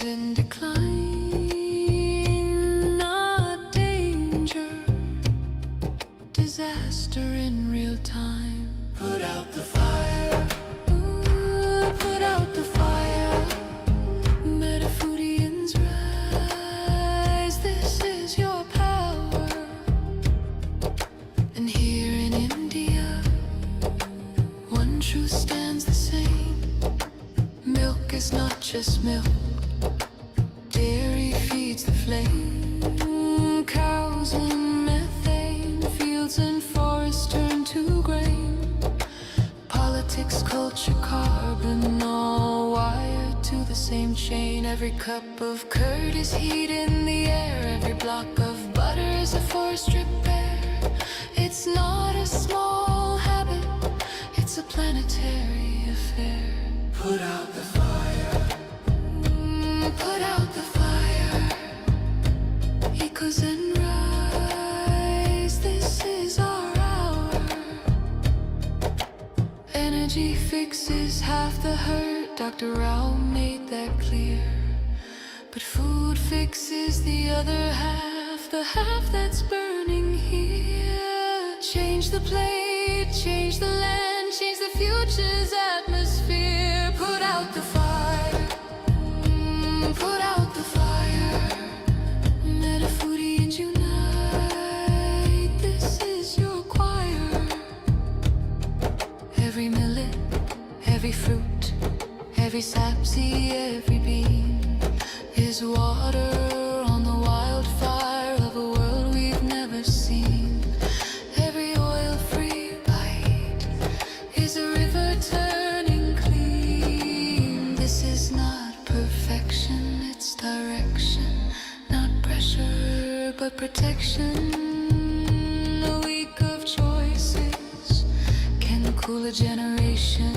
is in decline, not danger, disaster in real time. Put out the fire, ooh, put out the fire. Metafoodians rise, this is your power. And here in India, one truth stands the same. Milk is not just milk, dairy feeds the flame. Cows and methane, fields and forests turn to grain. Politics, culture, carbon, all wired to the same chain. Every cup of curd is heat in the air. Every block of butter is a forest repair. It's not a small habit, it's a planetary affair. Put out the fire, put out the fire. Echoes and rise, this is our hour. Energy fixes half the hurt, Dr. Rao made that clear. But food fixes the other half, the half that's burning here. Change the plate, change the land, change the future's atmosphere. Put out the fire, put out the fire. Metafoodians unite, this is your choir. Every millet, every fruit, every sapseed, every bean is water on the wildfire of a world we've never seen. Every oil-free bite is a river turning clean. This is not perfection, it's direction, not pressure but protection. A week of choices can cool a generation.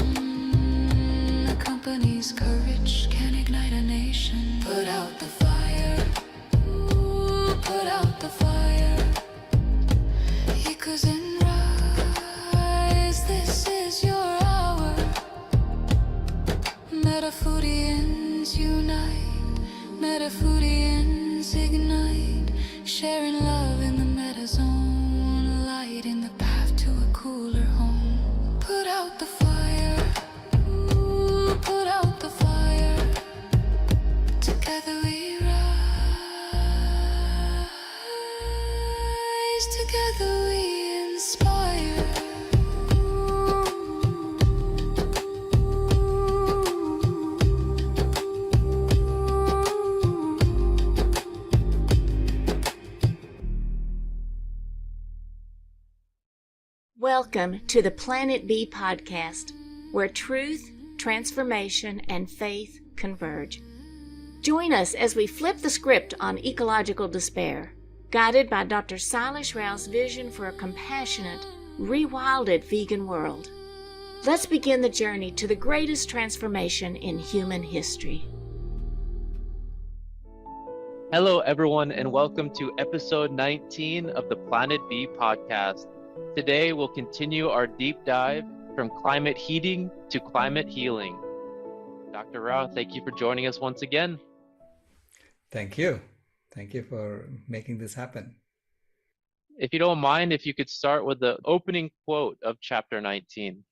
A company's courage can ignite a nation. Put out the fire, ooh, put out the fire. Echoes and rise, this is your hour. Metafoodians unite, Metafoodians ignite. Sharing love in the metazone, light in the path to a cooler home. Put out the fire, ooh, put out the fire. Together we rise, together we inspire. Welcome to the Planet B podcast, where truth, transformation, and faith converge. Join us as we flip the script on ecological despair, guided by Dr. Sailesh Rao's vision for a compassionate, rewilded vegan world. Let's begin the journey to the greatest transformation in human history. Hello, everyone, and welcome to episode 19 of the Planet B podcast. Today, we'll continue our deep dive from climate heating to climate healing. Dr. Rao, thank you for joining us once again. Thank you. Thank you for making this happen. If you don't mind, if you could start with the opening quote of chapter 19.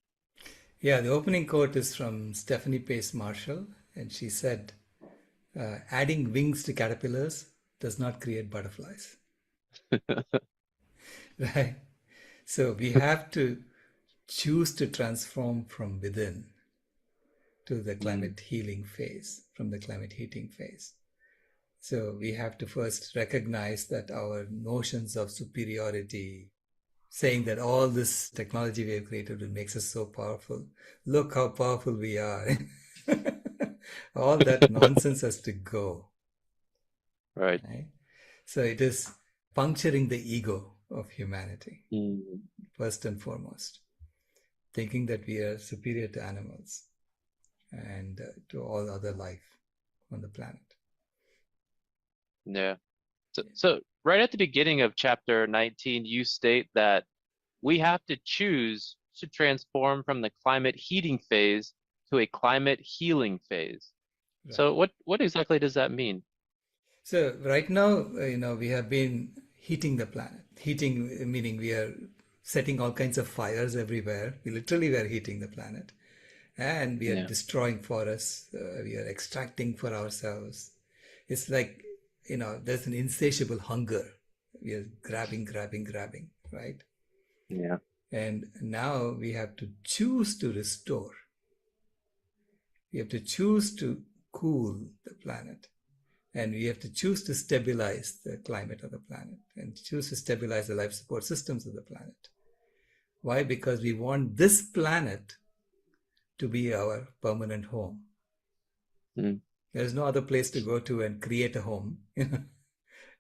Yeah, the opening quote is from Stephanie Pace Marshall, and she said, adding wings to caterpillars does not create butterflies. Right? So we have to choose to transform from within to the climate healing phase, from the climate heating phase. So we have to first recognize that our notions of superiority, saying that all this technology we have created makes us so powerful. Look how powerful we are. All that nonsense has to go. Right. So it is puncturing the ego of humanity, first and foremost. Thinking that we are superior to animals and to all other life on the planet. Yeah. So right at the beginning of chapter 19, you state that we have to choose to transform from the climate heating phase to a climate healing phase. So what exactly does that mean? So right now, we have been heating the planet. Heating meaning we are setting all kinds of fires everywhere. We literally were heating the planet, and we are Yeah. destroying forests. We are extracting for ourselves. It's like, there's an insatiable hunger. We are grabbing, grabbing, grabbing, right? Yeah. And now we have to choose to restore. We have to choose to cool the planet. And we have to choose to stabilize the climate of the planet and choose to stabilize the life support systems of the planet. Why? Because we want this planet to be our permanent home. Mm. There's no other place to go to and create a home. And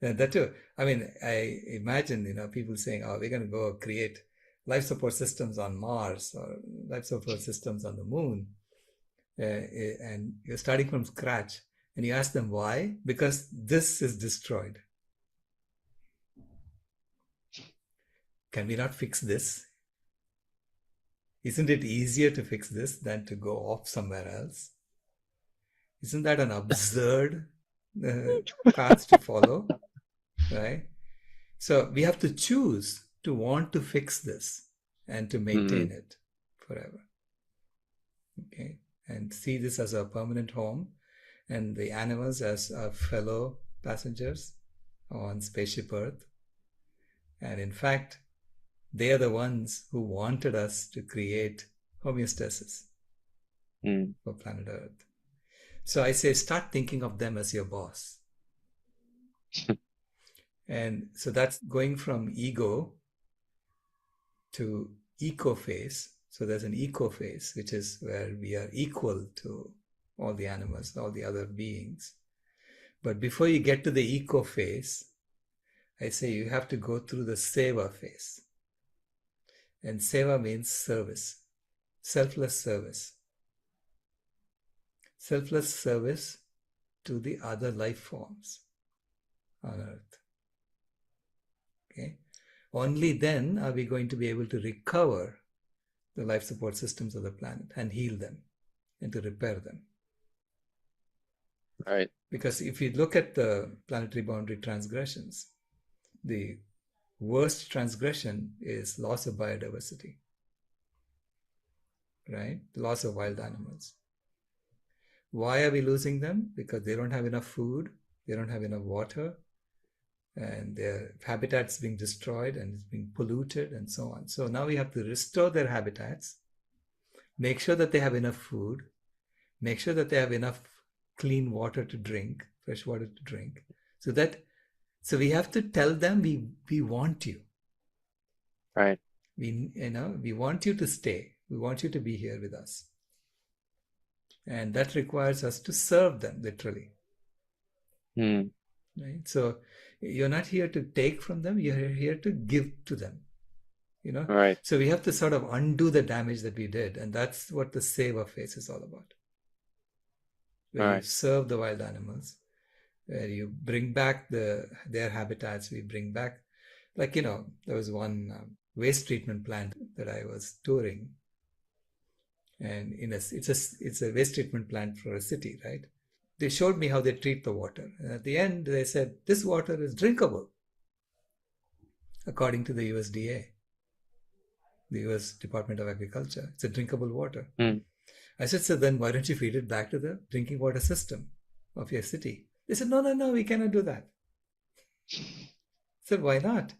that too. I mean, I imagine, people saying, oh, we're going to go create life support systems on Mars or life support systems on the moon. And you're starting from scratch. And you ask them why? Because this is destroyed. Can we not fix this? Isn't it easier to fix this than to go off somewhere else? Isn't that an absurd path to follow? Right? So we have to choose to want to fix this and to maintain it forever. Okay? And see this as a permanent home and the animals as our fellow passengers on spaceship Earth. And in fact, they are the ones who wanted us to create homeostasis for planet Earth. So I say, start thinking of them as your boss. And so that's going from ego to eco phase. So there's an eco phase, which is where we are equal to all the animals, all the other beings. But before you get to the eco phase, I say you have to go through the seva phase. And seva means service, selfless service. Selfless service to the other life forms on Earth. Okay? Only then are we going to be able to recover the life support systems of the planet and heal them and to repair them. Right. Because if you look at the planetary boundary transgressions, the worst transgression is loss of biodiversity, right? The loss of wild animals. Why are we losing them? Because they don't have enough food, they don't have enough water, and their habitats being destroyed and it's being polluted and so on. So now we have to restore their habitats, make sure that they have enough food, make sure that they have enough clean water to drink, fresh water to drink. So we have to tell them we want you. Right. We want you to stay. We want you to be here with us. And that requires us to serve them, literally. Right? So you're not here to take from them, you're here to give to them. Right. So we have to sort of undo the damage that we did. And that's what the seva phase is all about. Where you serve the wild animals, where you bring back their habitats, we bring back, like, there was one waste treatment plant that I was touring. And it's a waste treatment plant for a city, right? They showed me how they treat the water. And at the end, they said, this water is drinkable, according to the USDA, the US Department of Agriculture. It's a drinkable water. I said, so then why don't you feed it back to the drinking water system of your city? They said, no, we cannot do that. I said, why not?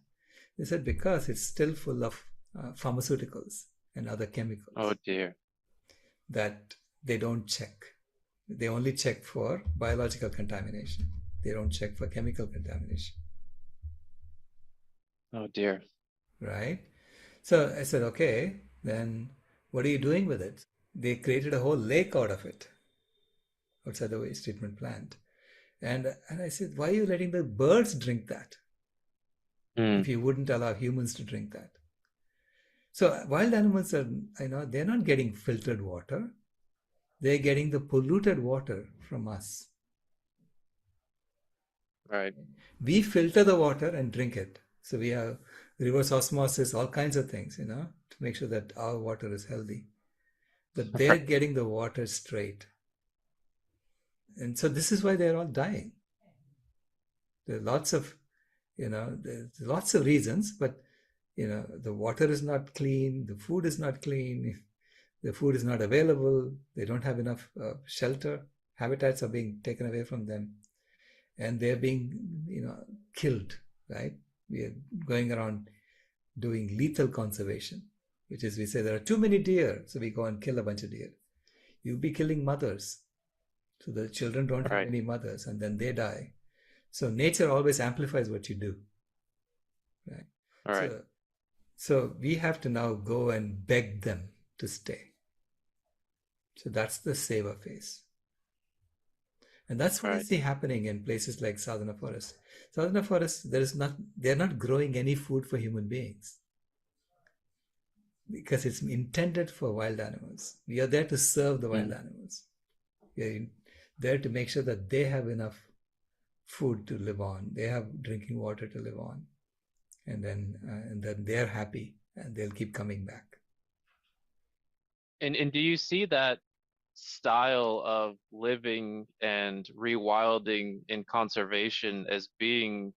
They said, because it's still full of pharmaceuticals and other chemicals. Oh dear. That they don't check. They only check for biological contamination. They don't check for chemical contamination. Oh dear. Right? So I said, okay, then what are you doing with it? They created a whole lake out of it, outside the waste treatment plant. And I said, why are you letting the birds drink that? If you wouldn't allow humans to drink that. So wild animals are, they're not getting filtered water. They're getting the polluted water from us. Right. We filter the water and drink it. So we have reverse osmosis, all kinds of things, to make sure that our water is healthy. But they're getting the water straight. And so this is why they're all dying. There are lots of, there's lots of reasons, but, the water is not clean, the food is not clean, the food is not available, they don't have enough shelter, habitats are being taken away from them, and they're being, killed, right? We are going around doing lethal conservation, which is we say there are too many deer, so we go and kill a bunch of deer. You'll be killing mothers. So the children don't have Right. any mothers, and then they die. So nature always amplifies what you do. Right? All right. So we have to now go and beg them to stay. So that's the saver phase. And that's what I Right. see happening in places like Sadhana Forest. Sadhana Forest, they're not growing any food for human beings because it's intended for wild animals. We are there to serve the wild animals. We are there to make sure that they have enough food to live on, they have drinking water to live on, and then they're happy and they'll keep coming back. And do you see that style of living and rewilding in conservation as being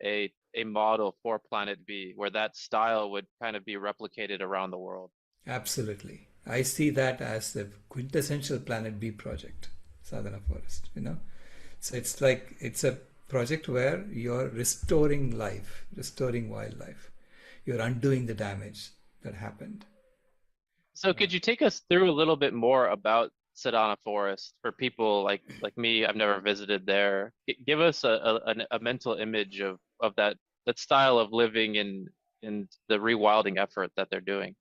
a model for Planet B, where that style would kind of be replicated around the world? Absolutely. I see that as the quintessential Planet B project, Sadhana Forest, So it's a project where you're restoring life, restoring wildlife. You're undoing the damage that happened. So could you take us through a little bit more about Sedona Forest for people like me? I've never visited there. Give us a mental image of that style of living in the rewilding effort that they're doing.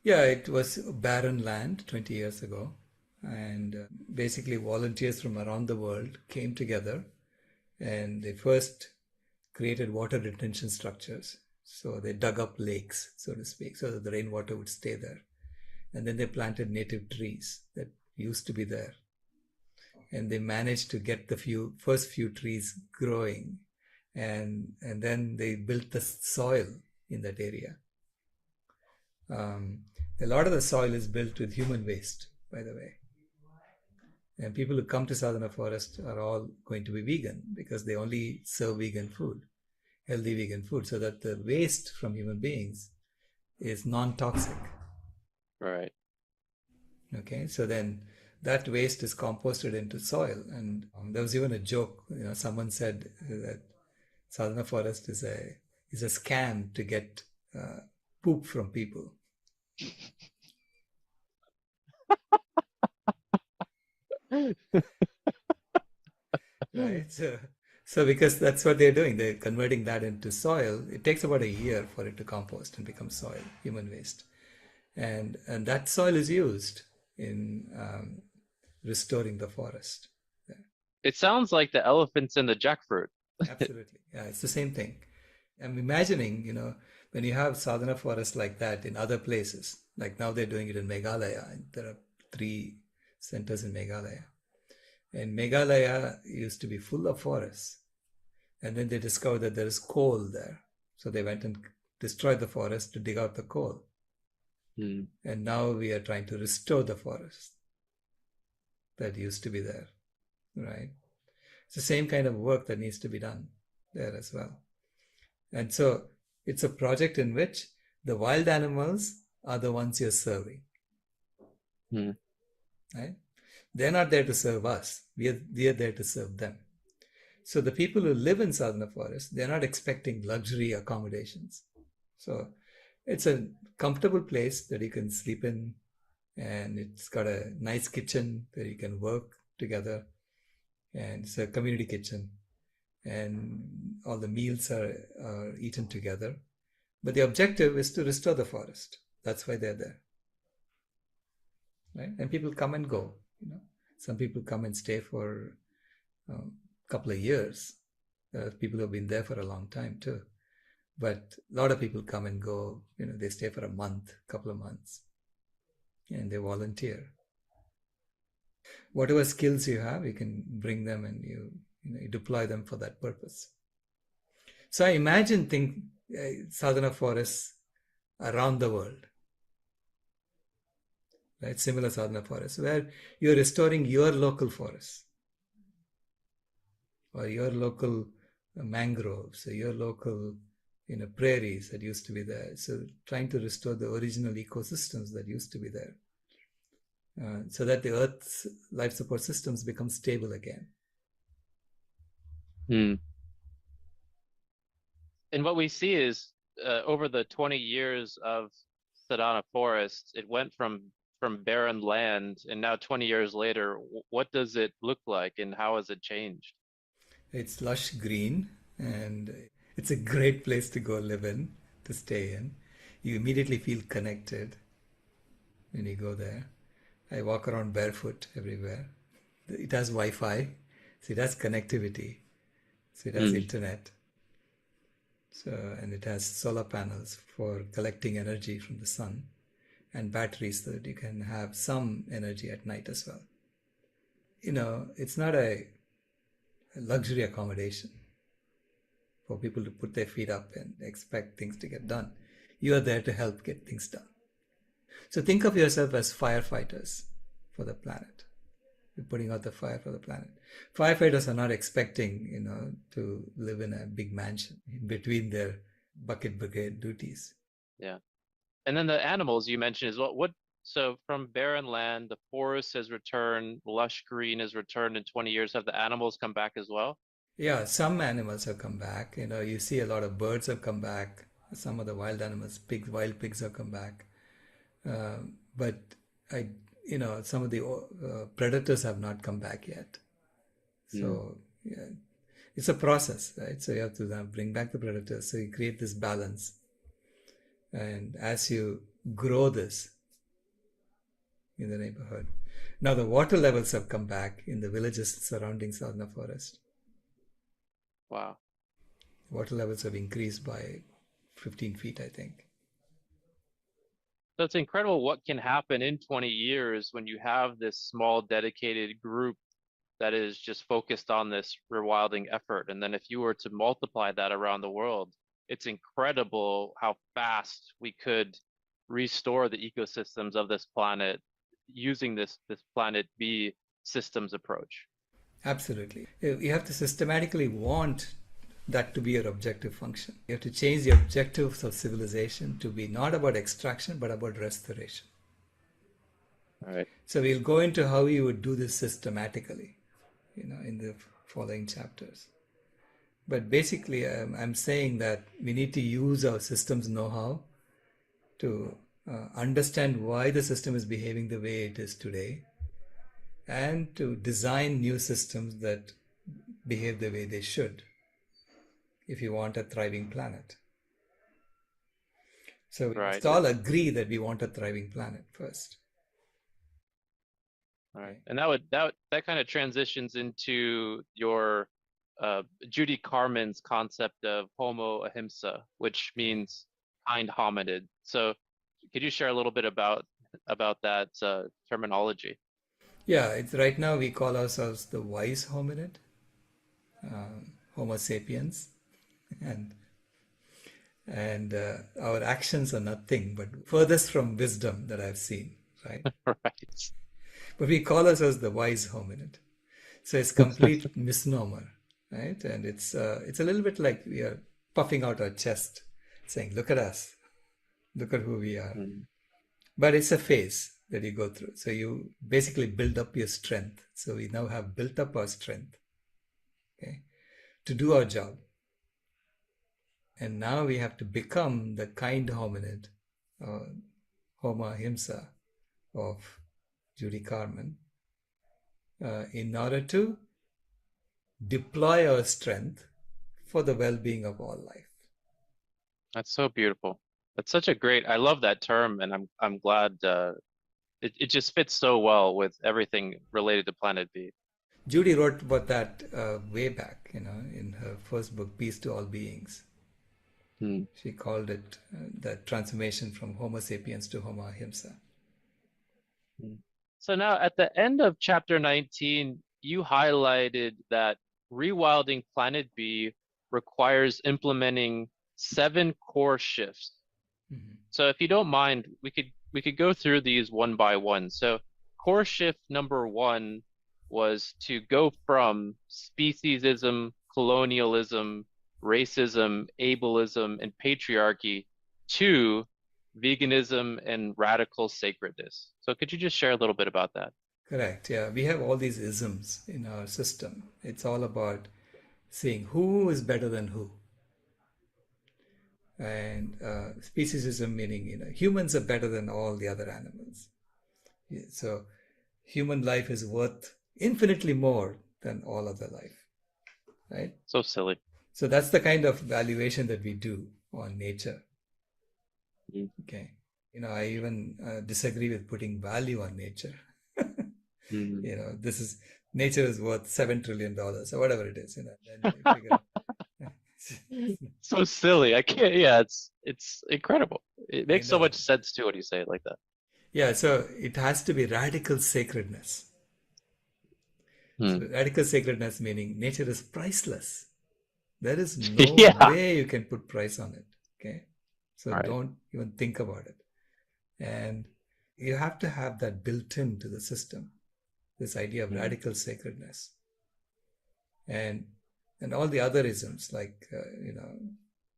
Yeah, it was barren land 20 years ago. And basically, volunteers from around the world came together and they first created water retention structures. So they dug up lakes, so to speak, so that the rainwater would stay there. And then they planted native trees that used to be there. And they managed to get the first few trees growing. And then they built the soil in that area. A lot of the soil is built with human waste, by the way. And people who come to Sadhana Forest are all going to be vegan because they only serve vegan food, healthy vegan food, so that the waste from human beings is non-toxic. Right. Okay, so then that waste is composted into soil. And there was even a joke, someone said that Sadhana Forest is a scam to get poop from people. Right? So because that's what they're doing, they're converting that into soil. It takes about a year for it to compost and become soil, human waste. And that soil is used in restoring the forest. It sounds like the elephants and the jackfruit. Absolutely. Yeah, it's the same thing. I'm imagining, when you have Sadhana forest like that in other places, like now they're doing it in Meghalaya. And there are 3 centers in Meghalaya. And Meghalaya used to be full of forests. And then they discovered that there is coal there. So they went and destroyed the forest to dig out the coal. And now we are trying to restore the forest that used to be there, right? It's the same kind of work that needs to be done there as well. And so it's a project in which the wild animals are the ones you're serving, right? They're not there to serve us. We are there to serve them. So the people who live in Sadhana Forest, they're not expecting luxury accommodations. So it's a comfortable place that you can sleep in, and it's got a nice kitchen where you can work together, and it's a community kitchen, and all the meals are eaten together. But the objective is to restore the forest. That's why they're there, right? And people come and go. Some people come and stay for a couple of years. There are people who have been there for a long time too. But a lot of people come and go. They stay for a month, couple of months, and they volunteer. Whatever skills you have, you can bring them and you deploy them for that purpose. So I imagine sadhana forests around the world, right? Similar sadhana forests where you're restoring your local forests. or your local mangroves, or your local prairies that used to be there. So trying to restore the original ecosystems that used to be there, so that the Earth's life support systems become stable again. Hmm. And what we see is over the 20 years of Sedona Forest, it went from barren land, and now 20 years later, what does it look like, and how has it changed? It's lush green, and it's a great place to go live in, to stay in. You immediately feel connected when you go there. I walk around barefoot everywhere. It has Wi-Fi, so it has connectivity, so it has internet. So, and it has solar panels for collecting energy from the sun, and batteries so that you can have some energy at night as well. It's not a luxury accommodation for people to put their feet up and expect things to get done. You are there to help get things done. So think of yourself as firefighters for the planet. You're putting out the fire for the planet. Firefighters are not expecting, to live in a big mansion in between their bucket brigade duties. Yeah. And then the animals you mentioned as well. So from barren land, the forest has returned, lush green has returned in 20 years. Have the animals come back as well? Yeah, some animals have come back. You see a lot of birds have come back. Some of the wild animals, wild pigs have come back. But some of the predators have not come back yet. So yeah, it's a process, right? So you have to bring back the predators. So you create this balance. And as you grow this in the neighborhood, now the water levels have come back in the villages surrounding Sadhana Forest. Wow. Water levels have increased by 15 feet, I think. So it's incredible what can happen in 20 years when you have this small dedicated group that is just focused on this rewilding effort. And then if you were to multiply that around the world, it's incredible how fast we could restore the ecosystems of this planet using this Planet B systems approach. Absolutely. You have to systematically want that to be your objective function. You have to change the objectives of civilization to be not about extraction, but about restoration. All right. So we'll go into how you would do this systematically, in the following chapters. But basically, I'm saying that we need to use our systems know-how to understand why the system is behaving the way it is today, and to design new systems that behave the way they should if you want a thriving planet. So we must all agree that we want a thriving planet first. All right. And that kind of transitions into your Judy Carmen's concept of Homo ahimsa, which means kind hominid. So could you share a little bit about that terminology? Yeah, it's right now we call ourselves the wise hominid, Homo sapiens, and our actions are nothing but furthest from wisdom that I've seen, right? Right. But we call ourselves the wise hominid. So it's complete misnomer, right? And it's a little bit like we are puffing out our chest, saying, "Look at us, look at who we are." But it's a phase that you go through. So you basically build up your strength. So we now have built up our strength, okay, to do our job. And now we have to become the kind hominid, Homo ahimsa, of Judy Carmen, in order to deploy our strength for the well-being of all life. That's so beautiful. That's such a great, I love that term, and I'm glad it just fits so well with everything related to Planet B. Judy wrote about that way back, in her first book, Peace to All Beings. She called it the transformation from Homo sapiens to Homo ahimsa. So now at the end of chapter 19, you highlighted that rewilding Planet B requires implementing 7 core shifts. So if you don't mind, we could go through these one by one. So core shift number 1 was to go from speciesism colonialism, racism, ableism, and patriarchy to veganism and radical sacredness. So could you just share a little bit about that? Correct. Yeah, we have all these isms in our system. It's all about seeing who is better than who. And speciesism meaning, humans are better than all the other animals. Yeah, so human life is worth infinitely more than all other life, right? So silly. So that's the kind of valuation that we do on nature. Mm. Okay. I even disagree with putting value on nature. Mm. Nature is worth $7 trillion or whatever it is. Then you figure. So silly. I can't. Yeah, it's incredible. It I makes so know. much sense too when you say it like that. Yeah, so it has to be radical sacredness. So Hmm. radical sacredness meaning nature is priceless. There is no Yeah. way you can put price on it. Okay. So Right. don't even think about it. And you have to have that built into the system, this idea of Hmm. radical sacredness. And all the other isms like,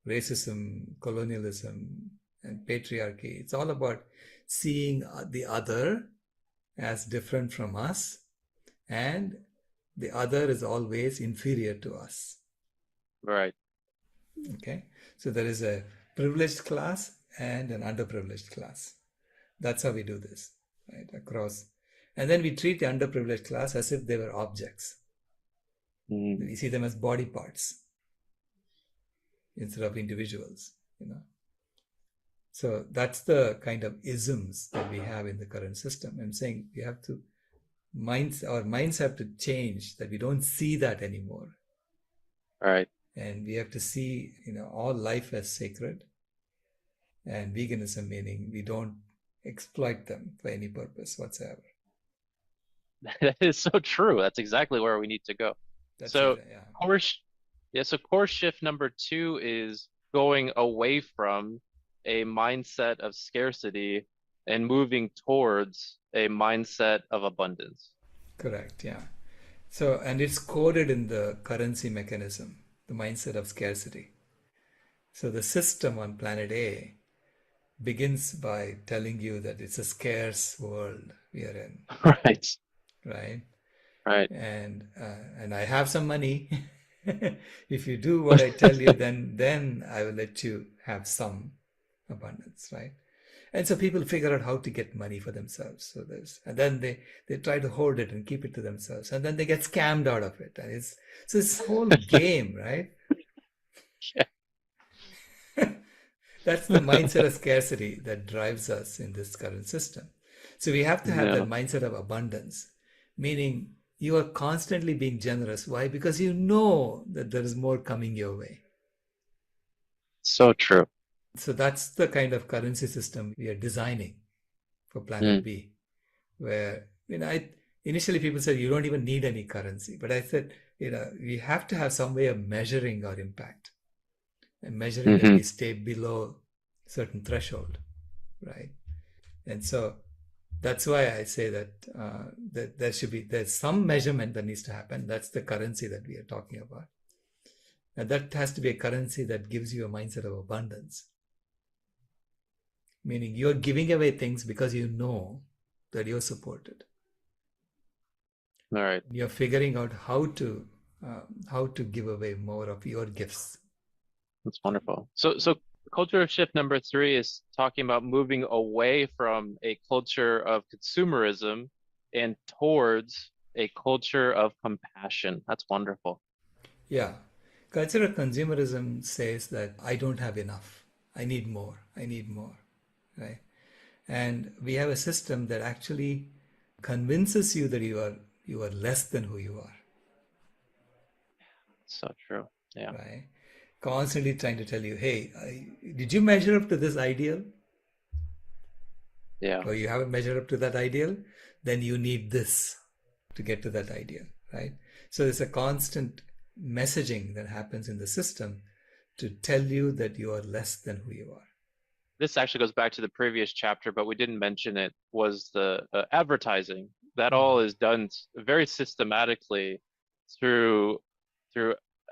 racism, colonialism, and patriarchy. It's all about seeing the other as different from us, and the other is always inferior to us. Right. Okay, so there is a privileged class and an underprivileged class. That's how we do this, right, across. And then we treat the underprivileged class as if they were objects. Hmm. We see them as body parts instead of individuals, So that's the kind of isms that we have in the current system. I'm saying we have to our minds have to change, that we don't see that anymore. Right. And we have to see, all life as sacred. And veganism meaning we don't exploit them for any purpose whatsoever. That is so true. That's exactly where we need to go. That's So exactly, yeah. course shift number 2 is going away from a mindset of scarcity and moving towards a mindset of abundance. Correct, yeah. So, and it's coded in the currency mechanism, the mindset of scarcity. So the system on planet A begins by telling you that it's a scarce world we are in, Right. right? Right. And I have some money. If you do what I tell you, then I will let you have some abundance, right? And so people figure out how to get money for themselves. And then they try to hoard it and keep it to themselves, and then they get scammed out of it. And it's this whole game, right? That's the mindset of scarcity that drives us in this current system. So we have to have Yeah. that mindset of abundance, meaning you are constantly being generous. Why? Because you know that there is more coming your way. So true. So that's the kind of currency system we are designing for Planet Mm. B, where, initially people said you don't even need any currency. But I said, we have to have some way of measuring our impact and measuring that Hmm. we stay below certain threshold, right? And so that's why I say that there's some measurement that needs to happen. That's the currency that we are talking about. And that has to be a currency that gives you a mindset of abundance. Meaning you're giving away things because you know that you're supported. All right. You're figuring out how to give away more of your gifts. That's wonderful. So culture shift number 3 is talking about moving away from a culture of consumerism and towards a culture of compassion. That's wonderful. Yeah. Cultural consumerism says that I don't have enough. I need more. I need more. Right? And we have a system that actually convinces you that you are less than who you are. So true. Yeah. Right? Constantly trying to tell you, hey, did you measure up to this ideal? Yeah. Or you haven't measured up to that ideal? Then you need this to get to that ideal, right? So there's a constant messaging that happens in the system to tell you that you are less than who you are. This actually goes back to the previous chapter, but we didn't mention it, was the advertising. That all is done very systematically through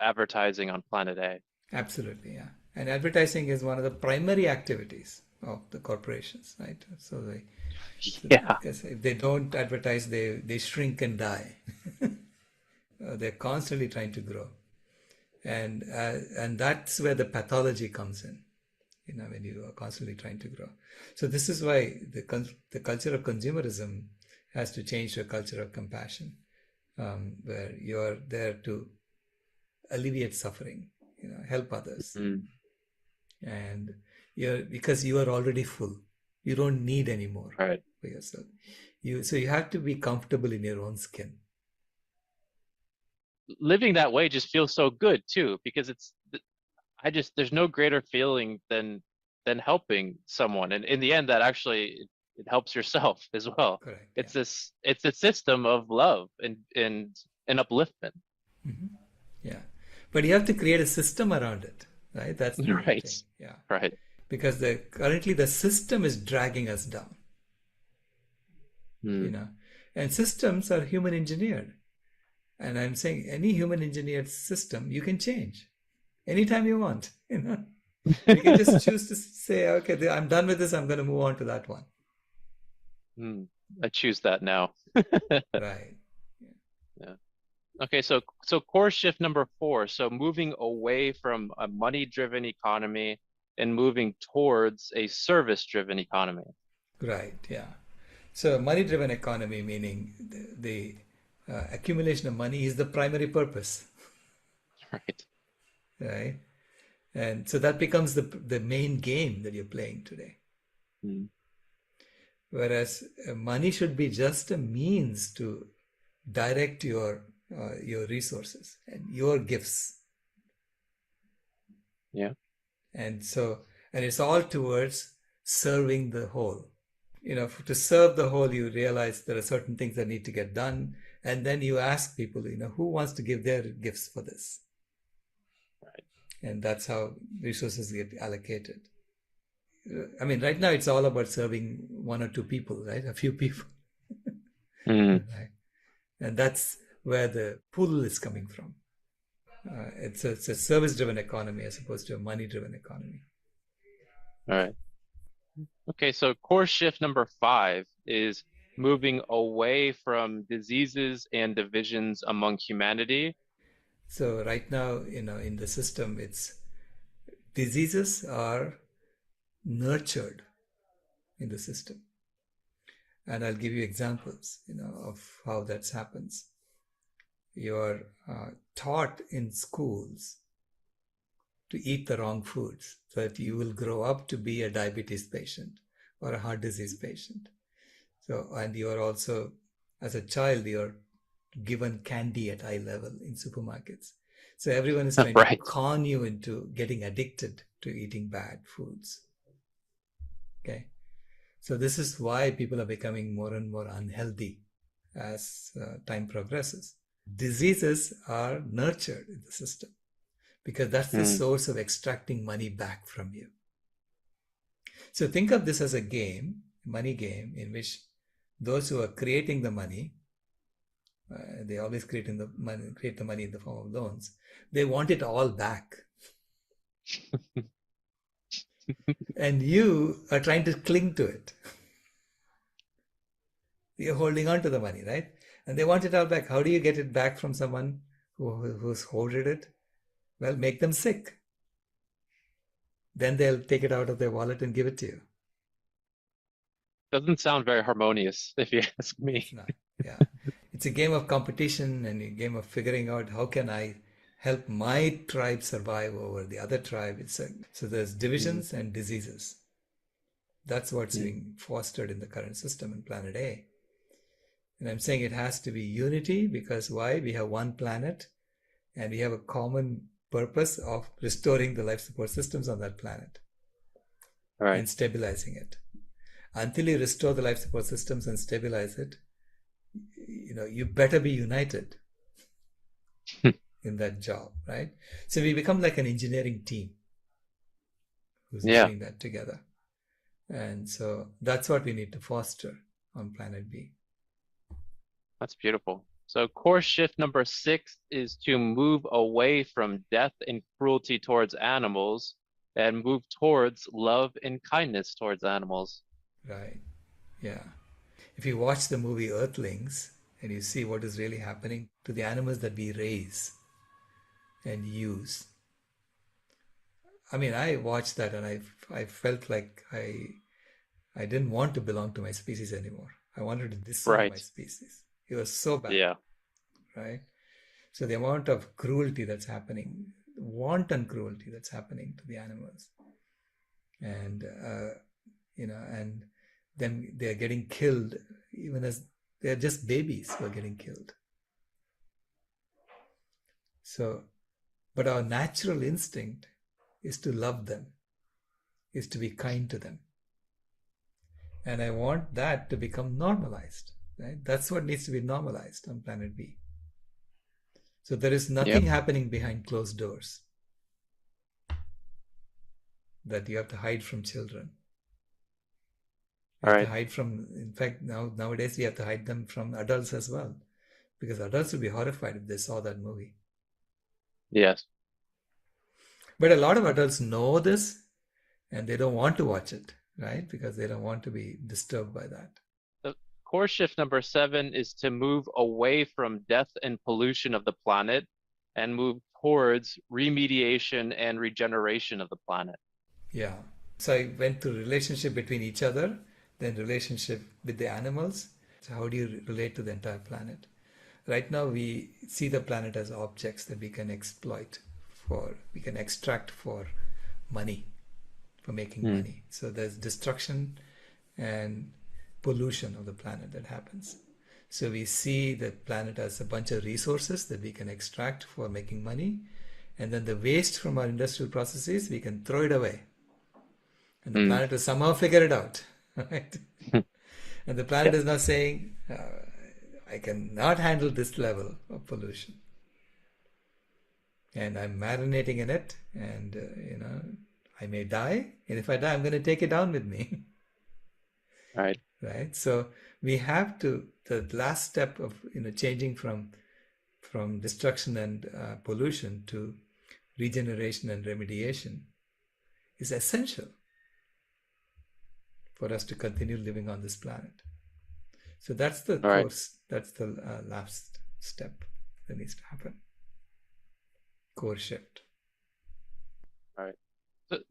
advertising on planet A. Absolutely, yeah. And advertising is one of the primary activities of the corporations, right? Yeah. Because if they don't advertise, they shrink and die. They're constantly trying to grow, and that's where the pathology comes in. When you are constantly trying to grow. So this is why the culture of consumerism has to change to a culture of compassion, where you're there to alleviate suffering, help others, and because you are already full, you don't need any more Right. for yourself. So you have to be comfortable in your own skin. Living that way just feels so good too, because there's no greater feeling than helping someone, and in the end that actually it helps yourself as well. Correct. It's a system of love and upliftment. Yeah, but you have to create a system around it, right? That's the Right. thing. Yeah, Right. because currently the system is dragging us down. And systems are human engineered, and I'm saying any human engineered system you can change anytime you want. You can just choose to say, okay, I'm done with this, I'm going to move on to that one. I choose that now. Right. Yeah. Okay, so core shift number 4, so moving away from a money-driven economy and moving towards a service-driven economy. Right, yeah. So money-driven economy, meaning the accumulation of money is the primary purpose. Right. Right. And so that becomes the main game that you're playing today. Whereas money should be just a means to direct your resources and your gifts. Yeah. And it's all towards serving the whole. To serve the whole, you realize there are certain things that need to get done. And then you ask people, who wants to give their gifts for this? Right. And that's how resources get allocated. I mean, right now it's all about serving one or two people, right? A few people. Right? And that's where the pull is coming from. It's a service-driven economy as opposed to a money-driven economy. All right. Okay, so core shift number 5 is moving away from diseases and divisions among humanity. So right now, in the system, it's diseases are nurtured in the system. And I'll give you examples, of how that happens. You're taught in schools to eat the wrong foods so that you will grow up to be a diabetes patient or a heart disease patient. So, and you are also, as a child, you're given candy at eye level in supermarkets. So everyone is trying to con you into getting addicted to eating bad foods. Okay. So this is why people are becoming more and more unhealthy as time progresses. Diseases are nurtured in the system because that's the source of extracting money back from you. So think of this as a game, money game, in which those who are creating the money, they always create the money in the form of loans. They want it all back. And you are trying to cling to it. You're holding on to the money, right? And they want it all back. How do you get it back from someone who's hoarded it? Well, make them sick. Then they'll take it out of their wallet and give it to you. Doesn't sound very harmonious, if you ask me. It's not. Yeah. It's a game of competition and a game of figuring out how can I help my tribe survive over the other tribe. So there's divisions and diseases. That's what's being fostered in the current system in planet A. And I'm saying it has to be unity because why? We have one planet and we have a common purpose of restoring the life support systems on that planet. Right. And stabilizing it. Until you restore the life support systems and stabilize it, you better be united in that job, right? So we become like an engineering team who's doing that together. And so that's what we need to foster on planet B. That's beautiful. So course shift number 6 is to move away from death and cruelty towards animals and move towards love and kindness towards animals. Right. Yeah. If you watch the movie Earthlings and you see what is really happening to the animals that we raise and use. I mean, I watched that and I felt like I didn't want to belong to my species anymore. I wanted to disown Right. my species. It was so bad. Yeah. Right? So the amount of cruelty that's happening, wanton cruelty that's happening to the animals, and and then they're getting killed, even as they're just babies who are getting killed. So, but our natural instinct is to love them, is to be kind to them, and I want that to become normalized. Right? That's what needs to be normalized on planet B. So there is nothing happening behind closed doors that you have to hide from children. You have to hide from, in fact, nowadays we have to hide them from adults as well, because adults would be horrified if they saw that movie. Yes. But a lot of adults know this and they don't want to watch it, right? Because they don't want to be disturbed by that. Course shift number 7 is to move away from death and pollution of the planet and move towards remediation and regeneration of the planet. Yeah. So I went to relationship between each other, then relationship with the animals. So how do you relate to the entire planet? Right now we see the planet as objects that we can exploit we can extract for money, for making money. So there's destruction and pollution of the planet that happens. So we see the planet as a bunch of resources that we can extract for making money, and then the waste from our industrial processes we can throw it away, and the planet will somehow figure it out, right? And the planet is now saying, I cannot handle this level of pollution, and I'm marinating in it, and I may die, and if I die I'm going to take it down with me. Right. So we have to, the last step of changing from destruction and pollution to regeneration and remediation is essential for us to continue living on this planet. So that's the course. That's the last step that needs to happen. Course shift. All right.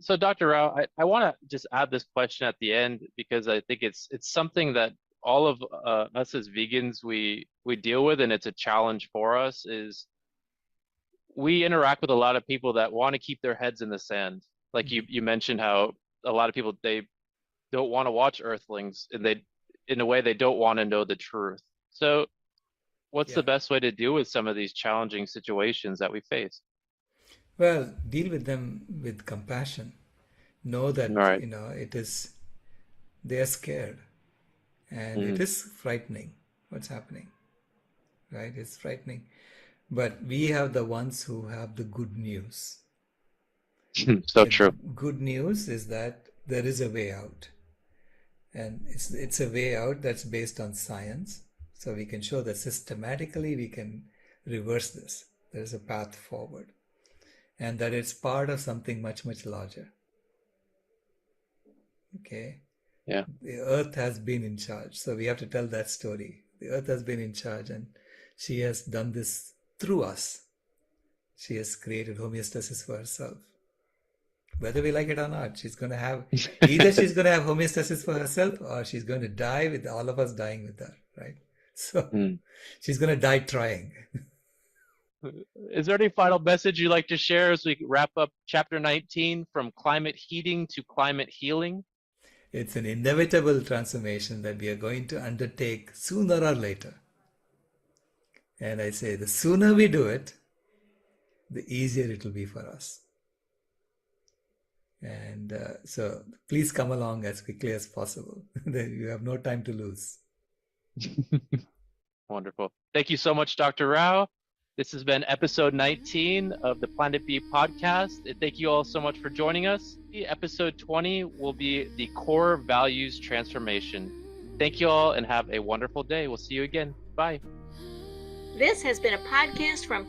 So Dr. Rao, I want to just add this question at the end because I think it's something that all of us as vegans we deal with, and it's a challenge for us. Is we interact with a lot of people that want to keep their heads in the sand. Like you mentioned how a lot of people, they don't want to watch Earthlings, and in a way they don't want to know the truth. So what's the best way to deal with some of these challenging situations that we face? Well, deal with them with compassion. Know that, they are scared, and it is frightening what's happening, right? It's frightening. But we have the ones who have the good news. So true. Good news is that there is a way out. And it's a way out that's based on science. So we can show that systematically we can reverse this. There is a path forward. And that it's part of something much, much larger. Okay? Yeah. The earth has been in charge. So we have to tell that story. The earth has been in charge, and she has done this through us. She has created homeostasis for herself. Whether we like it or not, she's going to have, either she's going to have homeostasis for herself, or she's going to die with all of us dying with her, right? So she's going to die trying. Is there any final message you'd like to share as we wrap up chapter 19, from climate heating to climate healing? It's an inevitable transformation that we are going to undertake sooner or later. And I say, the sooner we do it, the easier it will be for us. And so please come along as quickly as possible. You have no time to lose. Wonderful. Thank you so much, Dr. Rao. This has been episode 19 of the Planet B podcast. And thank you all so much for joining us. Episode 20 will be the core values transformation. Thank you all and have a wonderful day. We'll see you again. Bye. This has been a podcast from